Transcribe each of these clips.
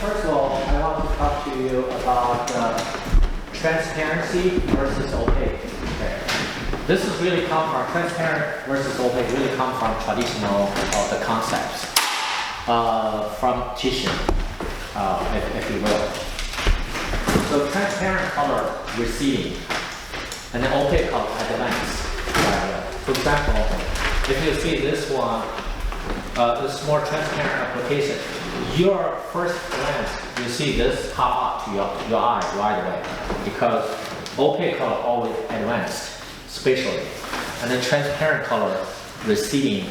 first of all, I want to talk to you about transparency versus opaque. Okay. This is really come from transparent versus opaque. Really come from traditional the concepts from teaching, if you will. So transparent color receding, and then opaque color advance. For example, if you see this one, this more transparent application, your first glance, you see this pop up to your eye right away, because opaque color always advanced spatially, and then transparent color receding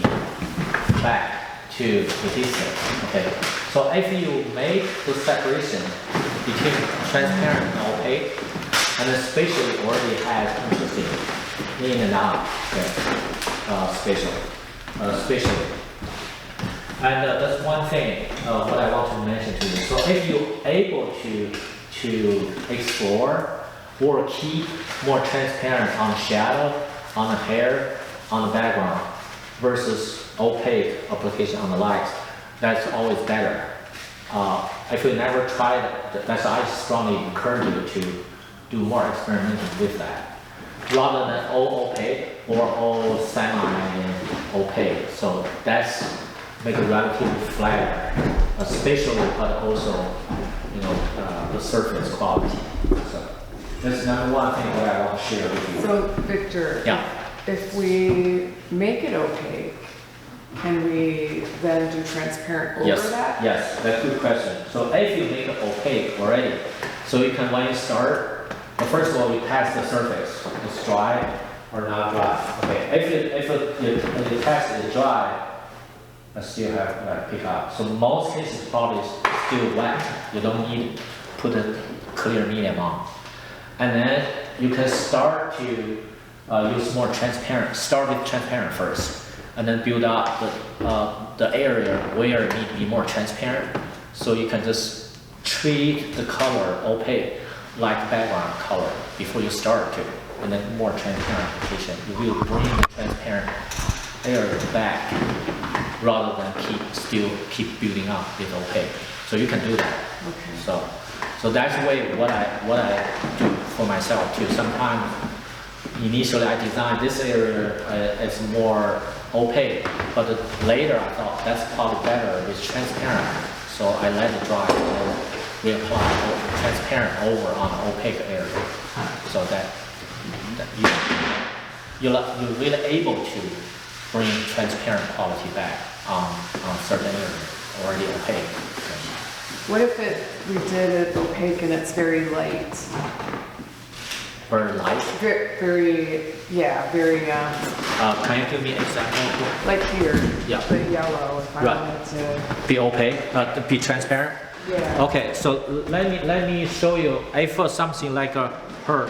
back to the distance. Okay, so if you make the separation between transparent and opaque, and then spatially already has interesting in and out, okay, spatially. And that's one thing what I want to mention to you. So if you're able to explore or keep more transparent on the shadow, on the hair, on the background, versus opaque application on the light, that's always better. If you never tried it, that's I strongly encourage you to do more experimenting with that, rather than all opaque or all semi-opaque. So that's make it relatively flatter, spatially, but also, the surface quality. So that's number one thing that I want to share with you. So Victor, if we make it opaque, can we then do transparent over that? Yes, that's a good question. So if you make it opaque already, so you can, when you start, well, first of all, you test the surface. It's dry or not dry. Okay, if the test is dry, I still have pick up. So most cases probably still wet. You don't need to put a clear medium on. And then you can start to use more transparent. Start with transparent first, and then build up the area where it needs to be more transparent. So you can just treat the color opaque like background color before you start to, and then more transparent application. You will bring the transparent area back, rather than keep building up with opaque. So you can do that. Okay. So that's the way what I do for myself too. Sometimes initially I designed this area as more opaque, but later I thought that's probably better with transparent. So I let it dry and reapply transparent over on the opaque area. So that you're really able to bring transparent quality back on certain areas already opaque. What if we did it opaque and it's very light? Very light? Very. Can you give me an example? Like here, yeah. The yellow, if I wanted to. Be opaque, to be transparent? Yeah. Okay, so let me show you, if something like her,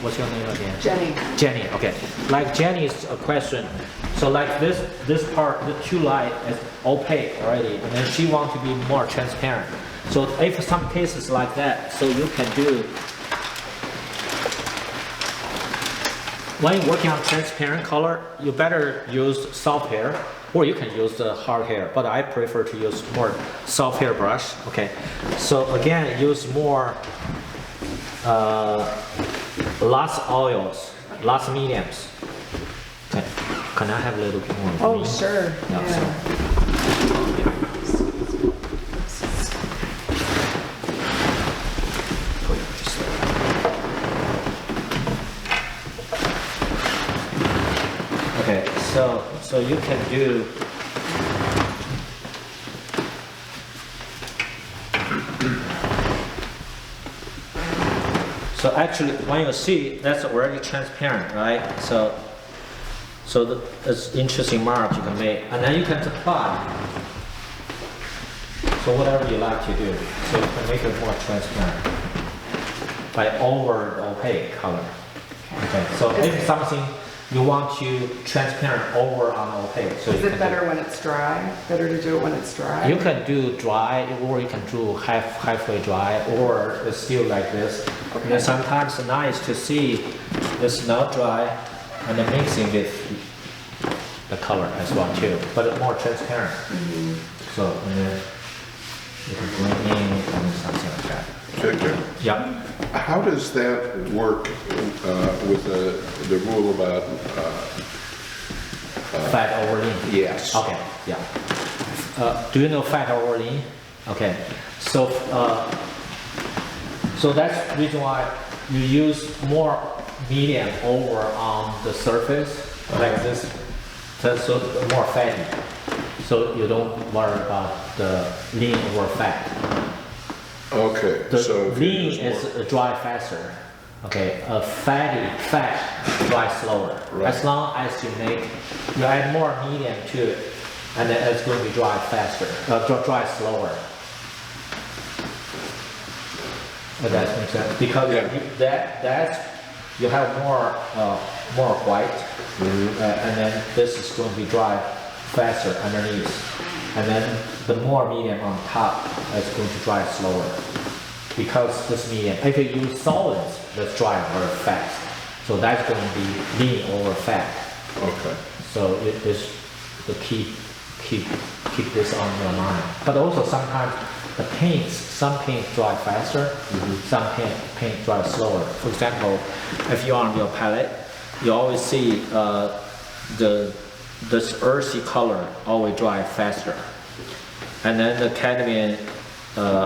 what's your name again? Jenny. Jenny, okay. Like Jenny's question, so like this part, the two light is opaque already, and then she wants to be more transparent. So if some cases like that, so you can do, when you're working on transparent color, you better use soft hair, or you can use the hard hair, but I prefer to use more soft hair brush, okay. So again, use more less oils, less mediums. Okay. Can I have a little bit more? Oh, sure. Yeah. Okay, so you can do so actually when you see that's already transparent, right? So that's interesting mark you can make, and then you can apply. So whatever you like to do, so you can make it more transparent by over the opaque color. Okay, so if something you want to transparent over on opaque. So is it better when it's dry? Better to do it when it's dry? You can do dry, or you can do halfway dry, or it's still like this. Okay. And sometimes it's nice to see it's not dry and then mixing with the color as well too, but more transparent. So and then you can bring in Yeah. How does that work with the rule about? Fat over lean. Yes. Okay. Yeah. Do you know fat over lean? Okay. So so that's the reason why you use more medium over on the surface like this, so more fatty. So you don't worry about the lean over fat. Okay. The So if you lean use is more- dry faster. Okay, fat dry slower. Right. As long as you add more medium to it, and then it's going to be dry faster, dry slower. Does that make sense? Because Yeah. you have more white, and then this is going to be dry faster underneath, and then the more medium on top is going to dry slower. Because this medium, if you use solids, that's dry very fast. So that's going to be lean over fat. Okay. So it is the keep this on your mind. But also sometimes the paints, some paint dry faster, some paint dry slower. For example, if you're on your palette, you always see this earthy color always dry faster. And then the cadmium,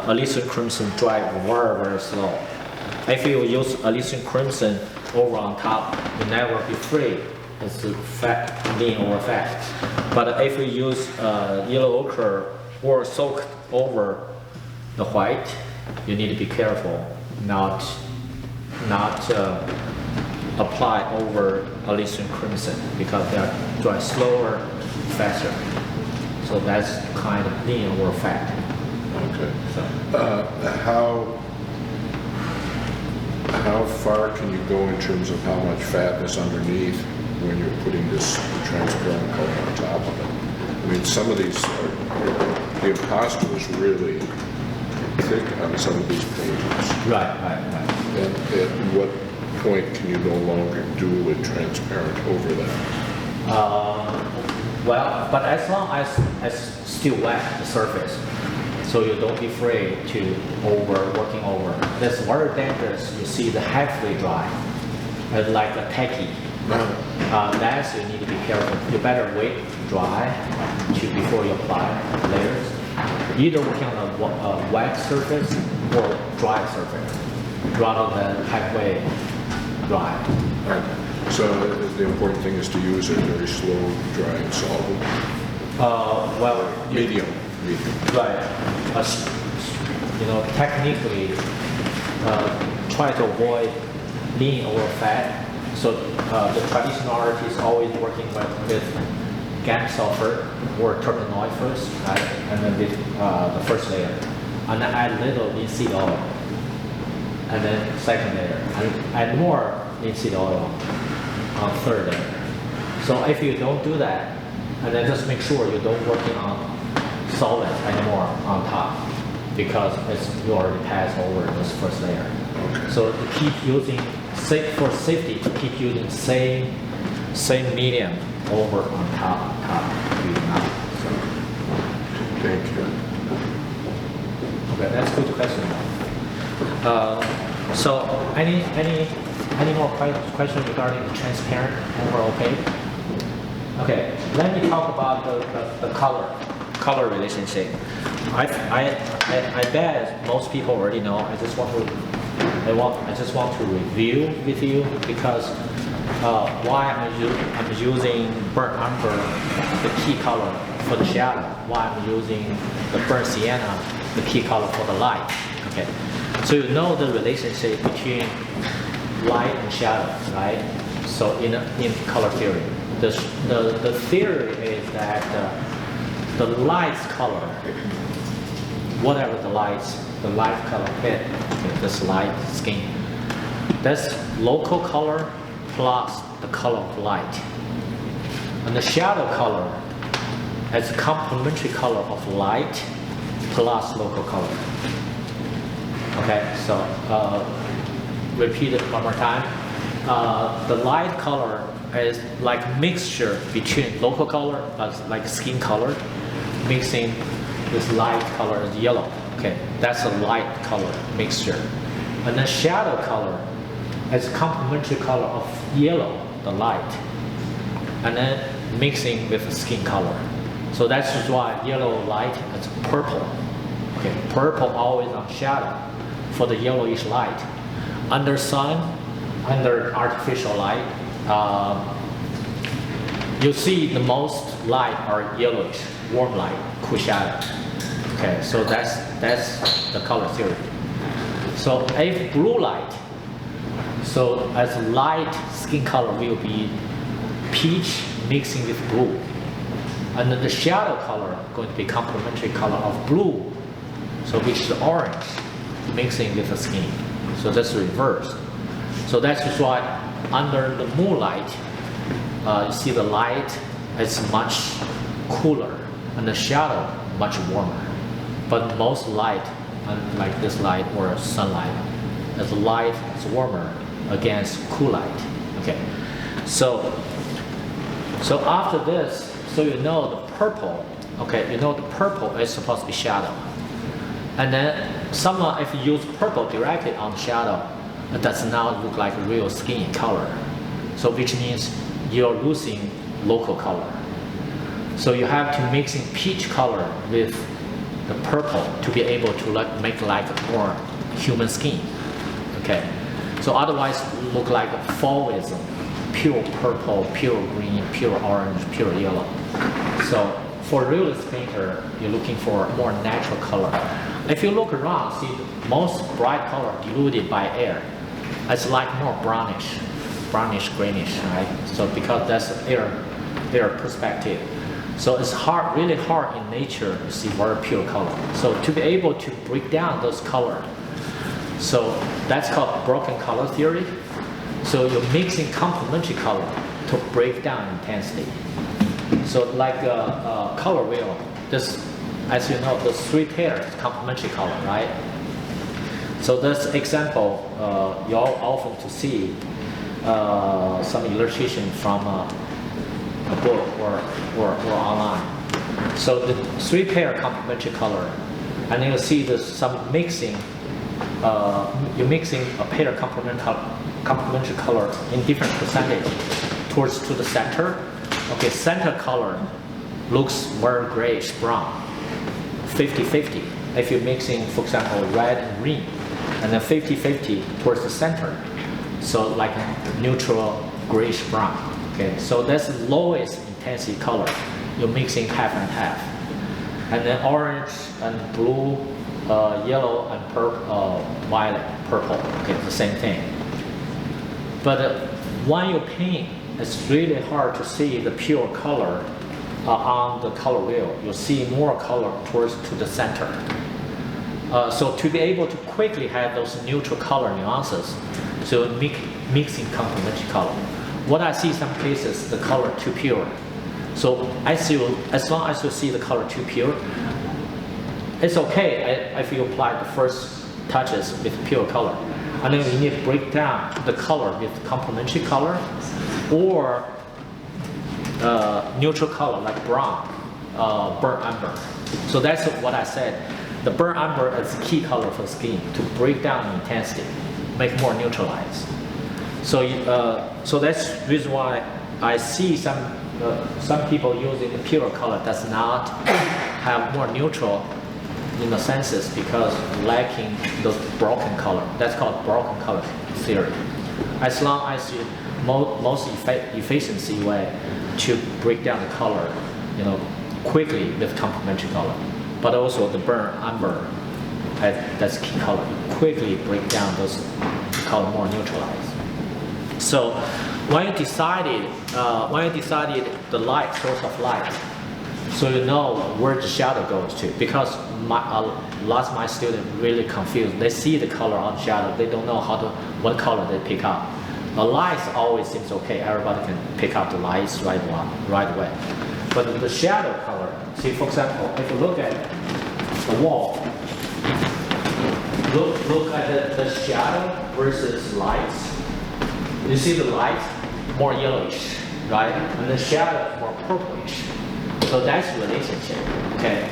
Elysian crimson dry very slow. If you use Elysian crimson over on top, you never be free. It's fat, lean over fat. But if you use yellow ochre or soak over the white, you need to be careful not apply over Elysian crimson because they are dry slower, faster. So that's kind of lean over fat. Okay. So, How far can you go in terms of how much fat is underneath when you're putting this transparent color on top of it? I mean, some of these, the imposter is really thick on some of these paintings. right. And at what point can you no longer do it transparent over that? Well, but as long as it's still wet, the surface, so you don't be afraid to working over. That's very dangerous. You see the halfway dry, like a tacky. That's you need to be careful. You better wait dry before you apply layers. Either working on a wet surface or dry surface, rather than halfway dry. So the important thing is to use a very slow drying solvent. Well, Medium. right. Technically, try to avoid lean over fat. So the traditional art is always working with gamma sulfur or terpenoid first, right? And then with the first layer, and then add little linseed oil, and then second layer, and add more linseed oil on third layer. So if you don't do that, and then just make sure you don't working on solid anymore on top, because you already passed over this first layer. Okay. So to keep using, for safety, to keep using same medium over on top. Thank you. Okay, that's a good question. So any more questions regarding the transparent over opaque? Okay, let me talk about the color relationship. I bet most people already know. I just want to review with you because why I'm using burnt umber, the key color for the shadow. Why I'm using the burnt sienna, the key color for the light. Okay, so you know the relationship between light and shadow, right? So in color theory, the theory is that the light's color, whatever the light color hit, this light skin, that's local color plus the color of light. And the shadow color is a complementary color of light plus local color. Okay, so repeat it one more time. The light color is like mixture between local color, like skin color, mixing this light color is yellow. Okay, that's a light color mixture. And the shadow color is complementary color of yellow, the light, and then mixing with the skin color. So that's just why yellow light is purple. Okay, purple always on shadow for the yellowish light. Under sun, under artificial light, you see the most light are yellowish, warm light, cool shadow. Okay, so that's the color theory. So if blue light, so as light skin color will be peach mixing with blue. And then the shadow color going to be complementary color of blue, so which is orange mixing with the skin. So that's reversed. So that's just why under the moonlight, you see the light is much cooler and the shadow much warmer. But most light, like this light or sunlight, as light is warmer against cool light. Okay, so after this, so you know the purple. Okay, you know the purple is supposed to be shadow, and then someone if you use purple directly on shadow, it does not look like real skin color. So which means you're losing local color. So you have to mixing peach color with the purple to be able to make like more human skin. Okay, so otherwise look like fallism, pure purple, pure green, pure orange, pure yellow. So for realist painter, you're looking for more natural color. If you look around, see most bright color diluted by air. It's like more brownish, greenish, right? So because that's air perspective. So it's hard, really hard in nature to see very pure color. So to be able to break down those color, so that's called broken color theory. So you're mixing complementary color to break down intensity. So like a color wheel, this, as you know, the 3 pairs complementary color, right? So this example, you all often to see some illustration from a book or online. So the 3 pair complementary color, and you'll see there's some mixing. You're mixing a pair complementary color in different percentage towards to the center. Okay, center color looks very grayish brown, 50-50. If you're mixing, for example, red and green, and then 50-50 towards the center, so like a neutral grayish brown. Okay, so that's the lowest intensity color. You're mixing half and half. And then orange and blue, yellow and violet, purple, okay, the same thing. But when you paint, it's really hard to see the pure color on the color wheel. You'll see more color towards to the center. So to be able to quickly have those neutral color nuances, so mixing complementary color. What I see some cases, the color too pure. So as long as you see the color too pure, it's okay if you apply the first touches with pure color. And then you need to break down the color with complementary color or neutral color like brown, burnt umber. So that's what I said. The burnt umber is the key color for skin to break down intensity, make more neutralized. So that's the reason why I see some people using the pure color does not have more neutral in the senses because lacking those broken color. That's called broken color theory. As long as you most efficiency way to break down the color, quickly with complementary color, but also the burnt umber, that's key color. Quickly break down those color more neutralized. So when you decided the light source of light, so you know where the shadow goes to, because lots of my students really confused. They see the color on shadow, they don't know what color they pick up. The lights always seems okay. Everybody can pick up the lights right away. But the shadow color, see, for example, if you look at the wall, look at the shadow versus lights. You see the light more yellowish, right? And the shadow is more purplish. So that's the relationship, okay?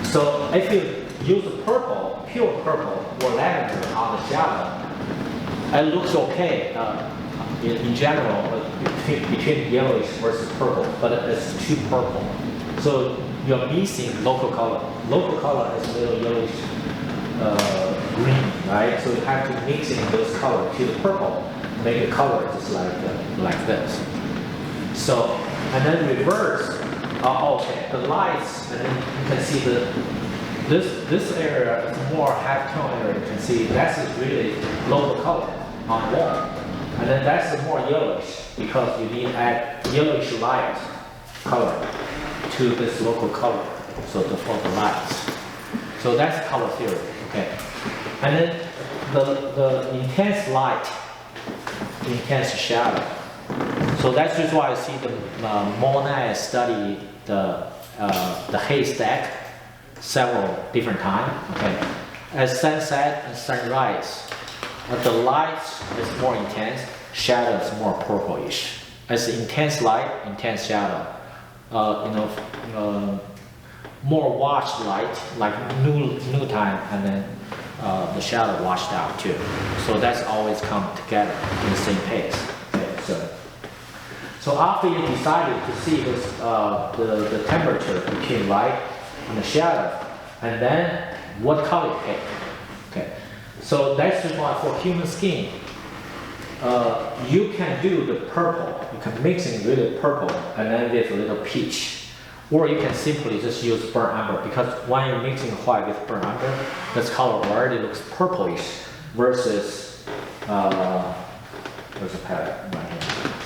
So if you use purple, pure purple or lavender on the shadow, It looks okay in general between yellowish versus purple, but it's too purple. So you're missing local color. Local color is a little yellowish green, right? So you have to mix in those colors to the purple, make a color just like this. So, and then reverse, okay, the lights, and then you can see this area is more half-tone area. You can see that's really local color on wall. And then that's more yellowish because you need to add yellowish light color to this local color, so for the lights. So that's color theory, okay. And then the intense light, intense shadow. So that's just why I see the Monet study the haystack several different times. Okay, as sunset and sunrise, the light is more intense, shadow is more purplish. As intense light, intense shadow. More washed light, like noon time, and then the shadow washed out too. So that's always come together in the same pace. Okay, so after you decided to see this, the temperature between light and the shadow, and then what color you pick. Okay, so that's just why for human skin, you can do the purple. You can mix in really purple, and then with a little peach. Or you can simply just use burnt umber, because when you're mixing white with burnt umber, this color already looks purplish versus there's a pattern right here,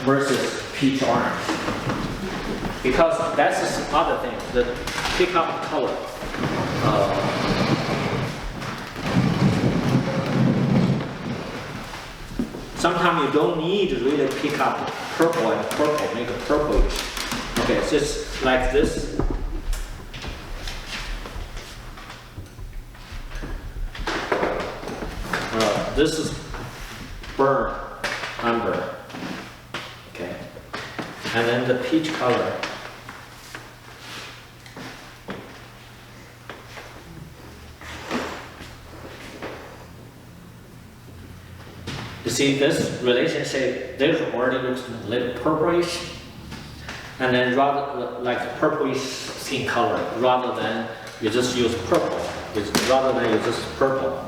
versus peach orange. Because that's the other thing, the pick up color. Sometimes you don't need to really pick up purple and purple, make it purplish. Okay, it's just like this. This is burnt umber. Okay, and then the peach color. You see this relationship, this already looks a little purplish. And then rather like purplish skin color, rather than you just use purple. Rather than you just purple.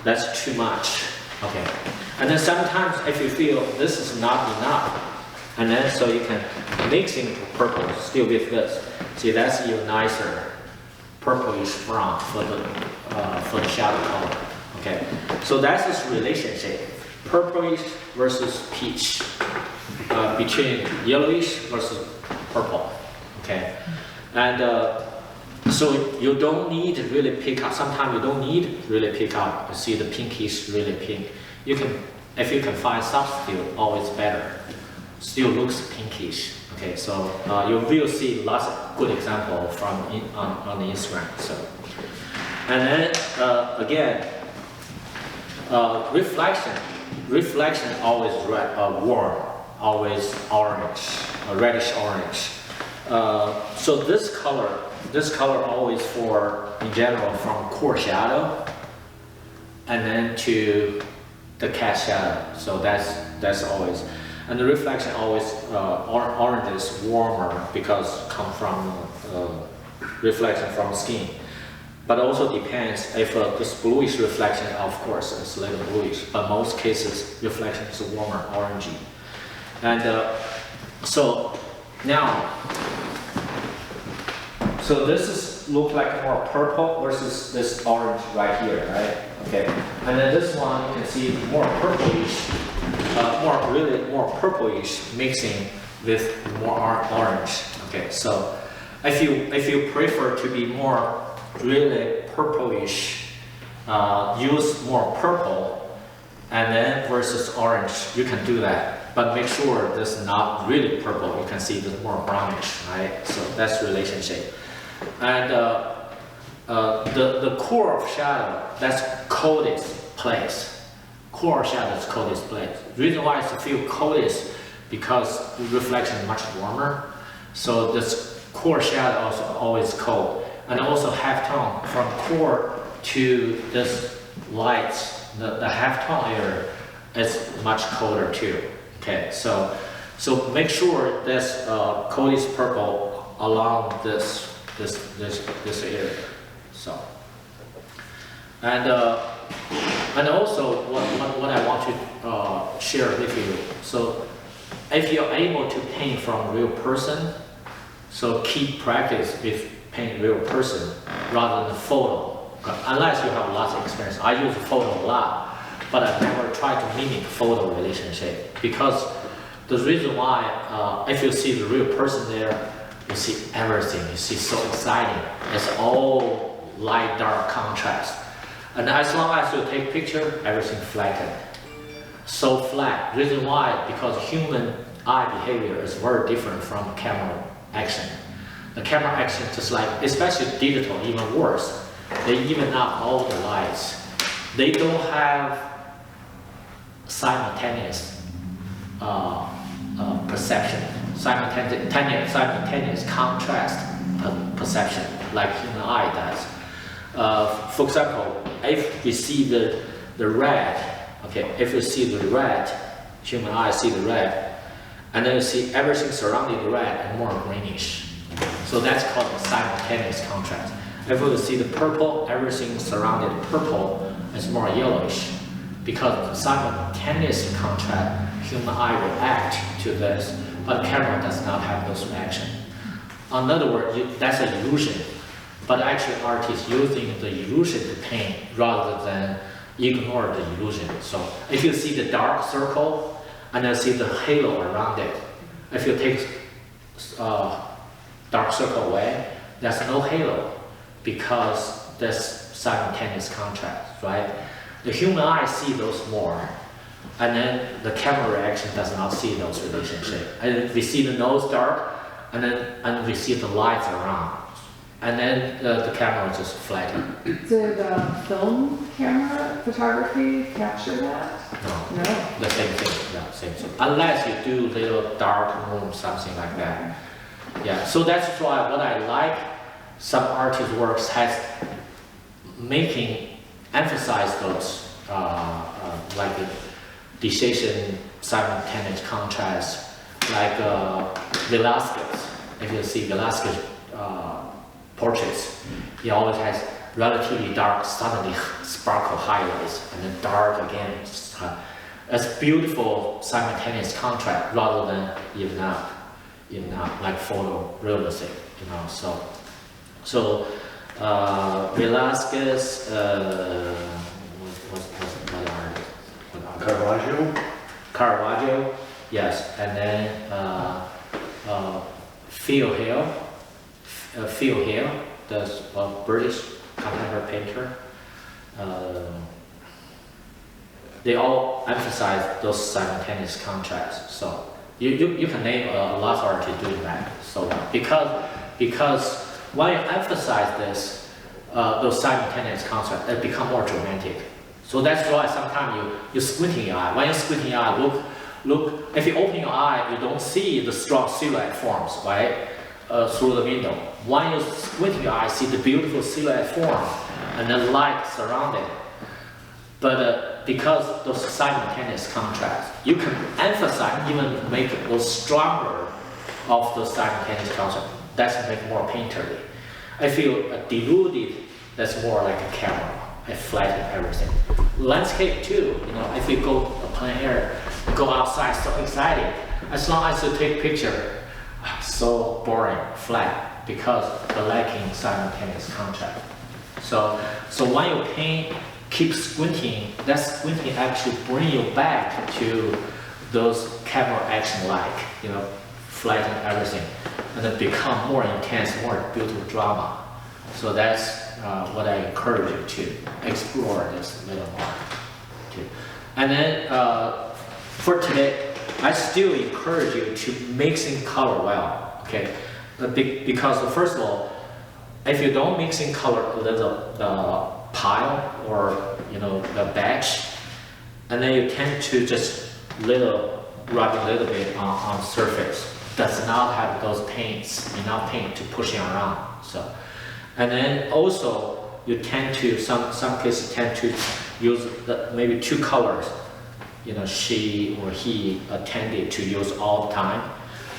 That's too much. Okay. And then sometimes if you feel this is not enough, and then so you can mix in purple still with this. See, that's even nicer purplish brown for the shadow color. Okay. So that's this relationship. Purplish versus peach, between yellowish versus purple, okay? And so you don't need to really pick up, sometimes you don't need to really pick up, you see the pinkish, really pink. You can, if you can find substitute, always better. Still looks pinkish, okay? So you will see lots of good examples from on the Instagram, so. And then, again, reflection always red, warm, always orange, reddish orange. So this color always for, in general, from core shadow, and then to the cast shadow. So that's always, and the reflection always orange is warmer because come from reflection from skin. But also depends if this bluish reflection, of course, is a little bluish, but most cases reflection is warmer, orangey. And so now, so this is look like more purple versus this orange right here, right? Okay, and then this one you can see more purplish, more purplish mixing with more orange. Okay, so if you prefer to be more really purplish, use more purple, and then versus orange, you can do that. But make sure this is not really purple. You can see this more brownish, right? So that's relationship. And the core of shadow, that's coldest place. Core shadow is coldest place. Reason why it's feel coldest because the reflection is much warmer. So this core shadow also always cold. and also half tone from core to this lights, the half tone area is much colder too. Okay, so make sure this coat is purple along this area. So, and also what I want to share with you. So, if you're able to paint from a real person, so keep practice with paint real person rather than photo. Unless you have lots of experience. I use photo a lot, but I never try to mimic photo relationship, because the reason why, if you see the real person there, you see everything. You see so exciting. It's all light dark contrast, and as long as you take picture, everything flattened. So flat. Reason why? Because human eye behavior is very different from camera action. The camera action, just like, especially digital, even worse. They even out all the lights. They don't have simultaneous perception, simultaneous contrast perception like human eye does. For example, if we see the red, okay, if you see the red, human eye see the red, and then you see everything surrounding the red and more greenish. So that's called a simultaneous contrast. If you see the purple, everything surrounded purple is more yellowish. Because of the simultaneous contrast, human eye react to this, but camera does not have those reaction. In other words, that's an illusion. But actually, artists using the illusion to paint rather than ignore the illusion. So if you see the dark circle and then see the halo around it, if you take dark circle away, there's no halo because there's simultaneous contrast, right? The human eye see those more, and then the camera reaction does not see those relationships. And we see the nose dark, and we see the lights around, and then the camera just flatten. Did film camera photography capture that? No, No. the same thing. Yeah, same thing. Unless you do little dark room, something like that. Yeah. So that's why what I like some artist works has emphasize those like the decision, simultaneous contrast, like Velázquez. If you see Velázquez portraits, he always has relatively dark, suddenly sparkle highlights, and then dark again. It's beautiful simultaneous contrast rather than even out like photo realistic, you know. So Velázquez, what artist? Caravaggio, yes, and then Phil Hill, the British contemporary painter. They all emphasize those simultaneous contrasts. So you can name a lot of artists doing that. So because when you emphasize this, those simultaneous contrasts, it become more dramatic. So that's why sometimes you squint in your eye. When you squint in your eye, look. If you open your eye, you don't see the strong silhouette forms, right, through the window. When you squint in your eye, see the beautiful silhouette form and the light surrounding. But because those simultaneous contrasts, you can emphasize, even make those stronger of those simultaneous contrasts. That's make more painterly. I feel diluted. That's more like a camera. I flatten everything. Landscape too. You know, if you go plein air, go outside, so exciting. As long as you take picture, so boring, flat, because the lacking simultaneous contrast. So when you paint, keep squinting. That squinting actually bring you back to those camera action like, you know, flatten everything, and then become more intense, more beautiful drama. So that's what I encourage you to explore this a little more too. And then for today, I still encourage you to mix in color well, okay? Because first of all, if you don't mix in color the pile or, you know, the batch, and then you tend to just rub a little bit on surface. Does not have those paints, enough paint to pushing around. So, And then also, you tend to, some cases tend to use maybe 2 colors, she or he tended to use all the time,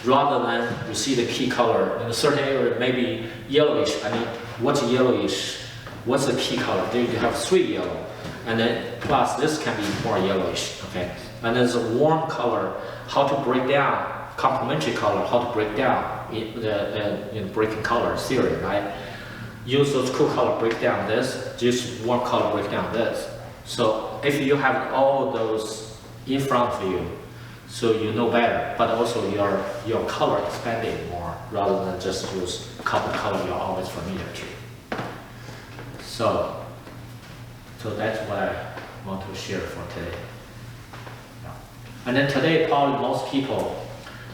rather than you see the key color in a certain area, maybe yellowish. I mean, what's yellowish? What's the key color? There you have 3 yellow, and then plus this can be more yellowish, okay? And then the warm color, how to break down, complementary color, how to break down in the breaking color theory, right? Use those cool color, break down this, just warm color, break down this. So if you have all those in front of you, so you know better, but also your color expanded more, rather than just use a couple color you're always familiar to. So that's what I want to share for today. Yeah. And then today, probably most people,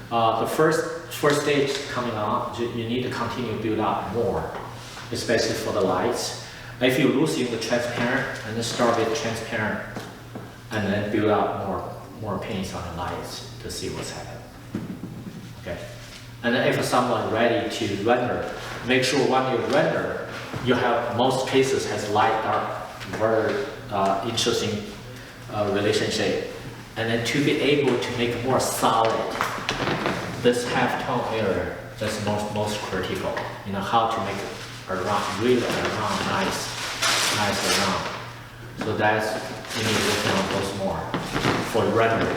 the first stage coming on, you need to continue to build up more, especially for the lights. If you lose in the transparent, and then start with transparent, and then build up more paints on the lights to see what's happening. Okay. And then if someone ready to render, make sure when you render, you have most cases has light dark, very interesting relationship. And then to be able to make more solid, this half-tone area, that's most critical. How to make really around nice around. So that's, you need to work on those more for rendering.